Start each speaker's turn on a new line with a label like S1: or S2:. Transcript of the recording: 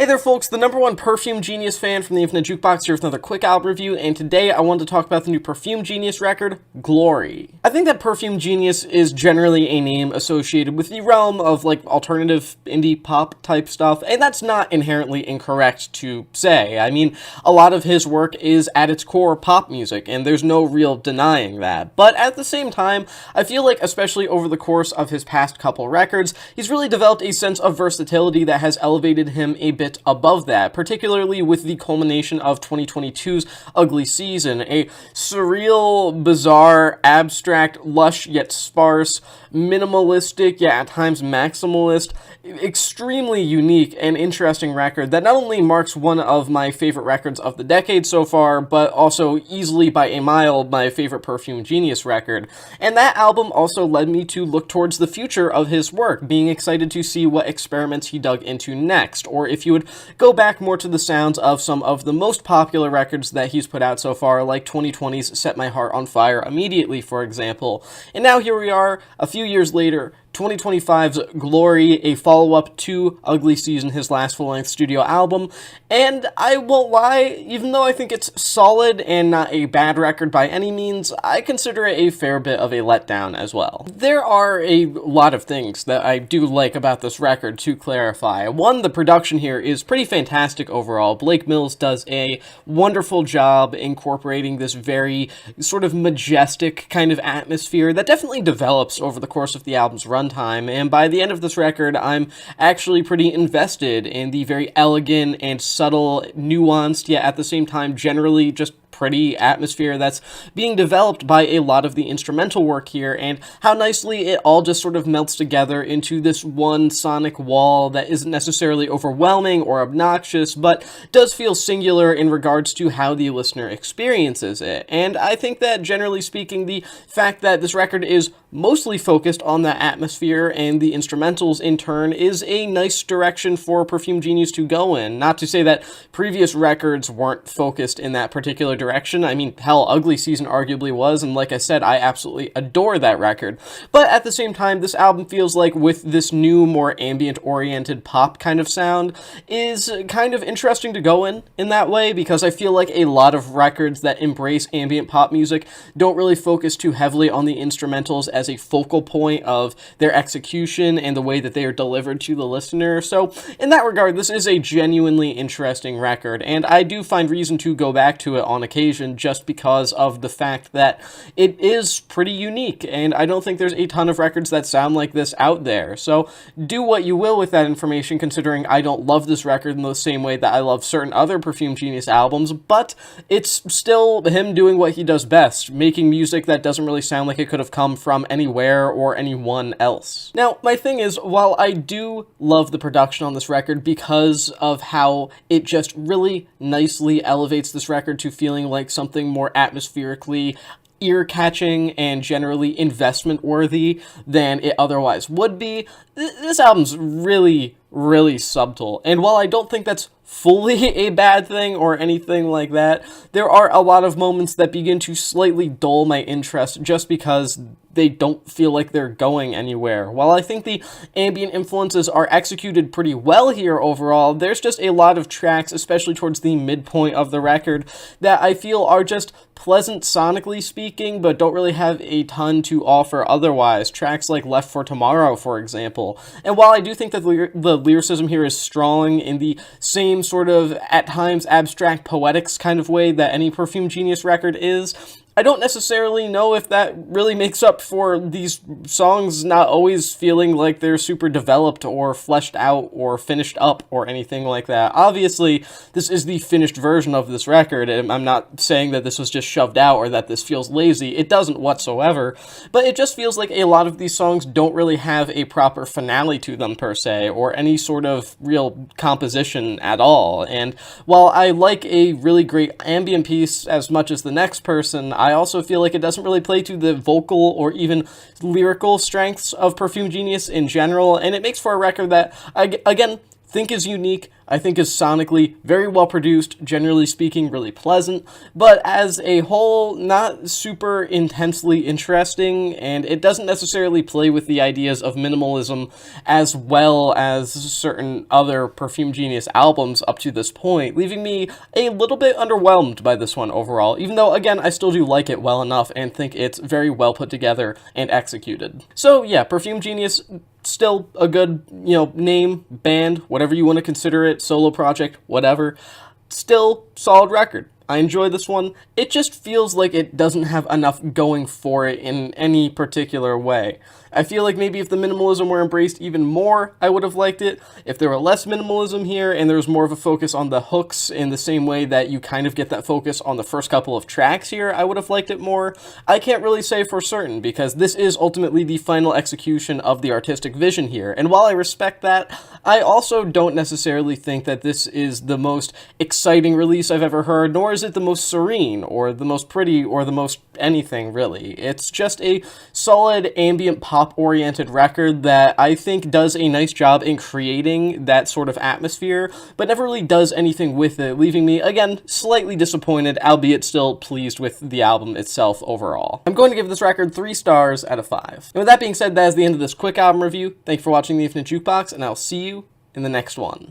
S1: Hey there folks, the #1 Perfume Genius fan from the Infinite Jukebox here with another quick album review, and today I wanted to talk about the new Perfume Genius record, Glory. I think that Perfume Genius is generally a name associated with the realm of like alternative indie pop type stuff, and that's not inherently incorrect to say. I mean, a lot of his work is at its core pop music, and there's no real denying that. But at the same time, I feel like especially over the course of his past couple records, he's really developed a sense of versatility that has elevated him a bit above that, particularly with the culmination of 2022's Ugly Season, a surreal, bizarre, abstract, lush yet sparse, minimalistic yet at times maximalist, extremely unique and interesting record that not only marks one of my favorite records of the decade so far, but also easily by a mile my favorite Perfume Genius record. And that album also led me to look towards the future of his work, being excited to see what experiments he dug into next, or if you would go back more to the sounds of some of the most popular records that he's put out so far, like 2020's Set My Heart on Fire Immediately, for example. And now here we are, a few years later, 2025's Glory, a follow-up to Ugly Season, his last full-length studio album, and I won't lie, even though I think it's solid and not a bad record by any means, I consider it a fair bit of a letdown as well. There are a lot of things that I do like about this record, to clarify. One, the production here is pretty fantastic overall. Blake Mills does a wonderful job incorporating this very sort of majestic kind of atmosphere that definitely develops over the course of the album's runtime, and by the end of this record, I'm actually pretty invested in the very elegant and subtle, nuanced, yet at the same time generally just pretty atmosphere that's being developed by a lot of the instrumental work here, and how nicely it all just sort of melts together into this one sonic wall that isn't necessarily overwhelming or obnoxious, but does feel singular in regards to how the listener experiences it. And I think that, generally speaking, the fact that this record is mostly focused on the atmosphere and the instrumentals in turn is a nice direction for Perfume Genius to go in. Not to say that previous records weren't focused in that particular direction. I mean, hell, Ugly Season arguably was, and like I said, I absolutely adore that record. But at the same time, this album feels like, with this new, more ambient-oriented pop kind of sound, is kind of interesting to go in that way, because I feel like a lot of records that embrace ambient pop music don't really focus too heavily on the instrumentals as a focal point of their execution and the way that they are delivered to the listener. So in that regard, this is a genuinely interesting record, and I do find reason to go back to it on occasion just because of the fact that it is pretty unique, and I don't think there's a ton of records that sound like this out there. So do what you will with that information, considering I don't love this record in the same way that I love certain other Perfume Genius albums, but it's still him doing what he does best, making music that doesn't really sound like it could have come from anywhere or anyone else. Now, my thing is, while I do love the production on this record because of how it just really nicely elevates this record to feeling like something more atmospherically ear-catching and generally investment-worthy than it otherwise would be, this album's really, really subtle. And while I don't think that's fully a bad thing or anything like that, there are a lot of moments that begin to slightly dull my interest just because they don't feel like they're going anywhere. While I think the ambient influences are executed pretty well here overall, there's just a lot of tracks, especially towards the midpoint of the record, that I feel are just pleasant sonically speaking, but don't really have a ton to offer otherwise. Tracks like Left for Tomorrow, for example. And while I do think that the lyricism here is strong in the same sort of, at times, abstract poetics kind of way that any Perfume Genius record is, I don't necessarily know if that really makes up for these songs not always feeling like they're super developed or fleshed out or finished up or anything like that. Obviously, this is the finished version of this record, and I'm not saying that this was just shoved out or that this feels lazy. It doesn't whatsoever, but it just feels like a lot of these songs don't really have a proper finale to them per se, or any sort of real composition at all. And while I like a really great ambient piece as much as the next person, I also feel like it doesn't really play to the vocal or even lyrical strengths of Perfume Genius in general, and it makes for a record that, again, think is unique, I think is sonically very well produced, generally speaking, really pleasant, but as a whole, not super intensely interesting, and it doesn't necessarily play with the ideas of minimalism as well as certain other Perfume Genius albums up to this point, leaving me a little bit underwhelmed by this one overall, even though, again, I still do like it well enough and think it's very well put together and executed. So yeah, Perfume Genius, still a good, name, band, whatever you want to consider it, solo project, whatever. Still solid record. I enjoy this one. It just feels like it doesn't have enough going for it in any particular way. I feel like maybe if the minimalism were embraced even more, I would have liked it. If there were less minimalism here and there was more of a focus on the hooks in the same way that you kind of get that focus on the first couple of tracks here, I would have liked it more. I can't really say for certain because this is ultimately the final execution of the artistic vision here. And while I respect that, I also don't necessarily think that this is the most exciting release I've ever heard, nor is it the most serene or the most pretty or the most anything really. It's just a solid ambient pop-oriented record that I think does a nice job in creating that sort of atmosphere, but never really does anything with it, leaving me, again, slightly disappointed, albeit still pleased with the album itself overall. I'm going to give this record 3 stars out of 5. And with that being said, that is the end of this quick album review. Thank you for watching the Infinite Jukebox, and I'll see you in the next one.